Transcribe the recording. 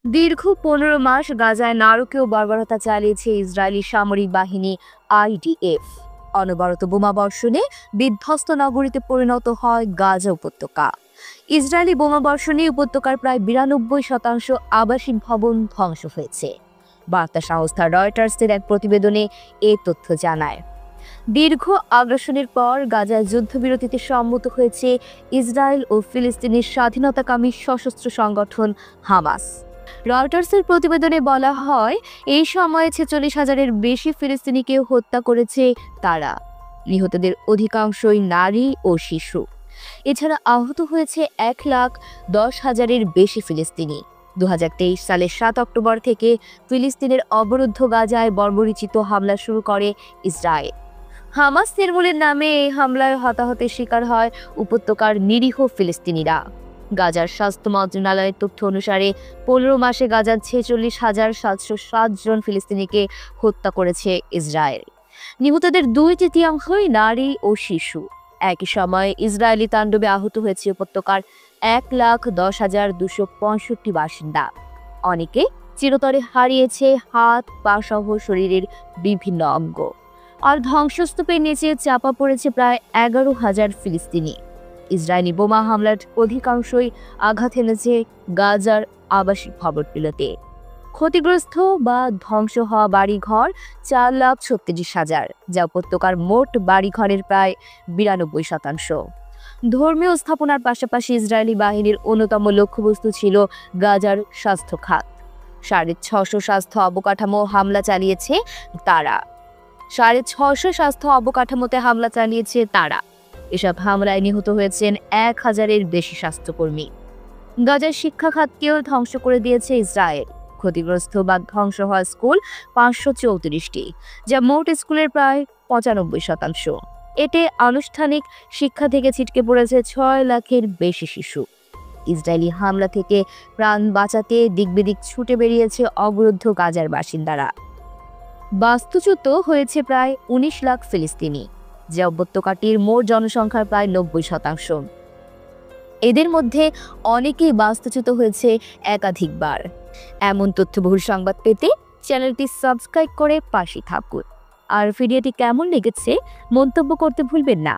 দীর্ঘ ১৫ মাস গাজায় নারকীয় বর্বরতা চালিয়েছে ইসরায়েলি সামরিক বাহিনী আইডিএফ। অনবরত বোমাবর্ষণে বিধ্বস্ত নগরীতে পরিণত হয় গাজা উপত্যকা। ইসরায়েলি বোমাবর্ষণে উপত্যকার প্রায় ৯২% আবাসিক ভবন ধ্বংস হয়েছে। বার্তা সংস্থা রয়টার্সের এক প্রতিবেদনে এ তথ্য জানায়। দীর্ঘ আগ্রাসনের পর গাজায় যুদ্ধবিরতিতে সম্মত হয়েছে ইসরায়েল ও ফিলিস্তিনের স্বাধীনতাকামী সশস্ত্র সংগঠন হামাস। রয়টার্সের প্রতিবেদনে বলা হয়, এই সময়ে ৪৬,০০০-এর বেশি ফিলিস্তিনিকে হত্যা করেছে তারা। নিহতদের অধিকাংশই নারী ও শিশু। এছাড়া আহত হয়েছে ১,১০,০০০-এর বেশি ফিলিস্তিনি। ২০২৩ সালের ৭ অক্টোবর থেকে ফিলিস্তিনের অবরুদ্ধ গাজায় বর্বরোচিত হামলা শুরু করে ইসরায়েল। হামাস নির্মূলের নামে এই হামলায় হতাহতের শিকার হয় উপত্যকার নিরীহ ফিলিস্তিনিরা। গাজার স্বাস্থ্য মন্ত্রণালয়ের তথ্য অনুসারে ১৫ মাসে গাজার ৪৬,৭০৭ জন ফিলিস্তিনিকে হত্যা করেছে ইসরায়েল। নিহতদের ২/৩ নারী ও শিশু। একই সময়ে ইসরায়েলি তাণ্ডবে আহত হয়েছে উপত্যকার ১,১০,২৬৫ বাসিন্দা। অনেকে চিরতরে হারিয়েছে হাত পা সহ শরীরের বিভিন্ন অঙ্গ। আর ধ্বংসস্তূপের নিচে চাপা পড়েছে প্রায় ১১,০০০ ফিলিস্তিনি। ইসরায়েলি বোমা হামলার অধিকাংশই আঘাত এনেছে গাজার আবাসিক ভবনগুলোতে। ক্ষতিগ্রস্ত বা ধ্বংস হওয়া বাড়িঘর ৪,৩৬,০০০, যা উপত্যকার মোট বাড়িঘরের প্রায় ৯২%। ধর্মীয় স্থাপনার পাশাপাশি ইসরায়েলি বাহিনীর অন্যতম লক্ষ্যবস্তু ছিল গাজার স্বাস্থ্য খাত। ৬৫০ স্বাস্থ্য অবকাঠামো হামলা চালিয়েছে তারা। ৬৫০ অবকাঠামোতে হামলা চালিয়েছে তারা। এসব হামলায় নিহত হয়েছেন ১,০০০-এর বেশি স্বাস্থ্যকর্মী। গাজার শিক্ষা খাতকেও ধ্বংস করে দিয়েছে ইসরায়েল। ক্ষতিগ্রস্ত বা ধ্বংস হওয়া স্কুল ৫৩৪টি, যা মোট স্কুলের প্রায় ৯৫%। এতে আনুষ্ঠানিক শিক্ষা থেকে ছিটকে পড়েছে ৬ লাখের বেশি শিশু। ইসরায়েলি হামলা থেকে প্রাণ বাঁচাতে দিকবিদিক ছুটে বেরিয়েছে অবরুদ্ধ গাজার বাসিন্দারা। বাস্তুচ্যুত হয়েছে প্রায় ১৯ লাখ ফিলিস্তিনি, যা উপত্যকাটির মোট জনসংখ্যার প্রায় ৯০%। এদের মধ্যে অনেকেই বাস্তুচ্যুত হয়েছে একাধিকবার। এমন তথ্যবহুল সংবাদ পেতে চ্যানেলটি সাবস্ক্রাইব করে পাশে থাকুন। আর ভিডিওটি কেমন লেগেছে মন্তব্য করতে ভুলবেন না।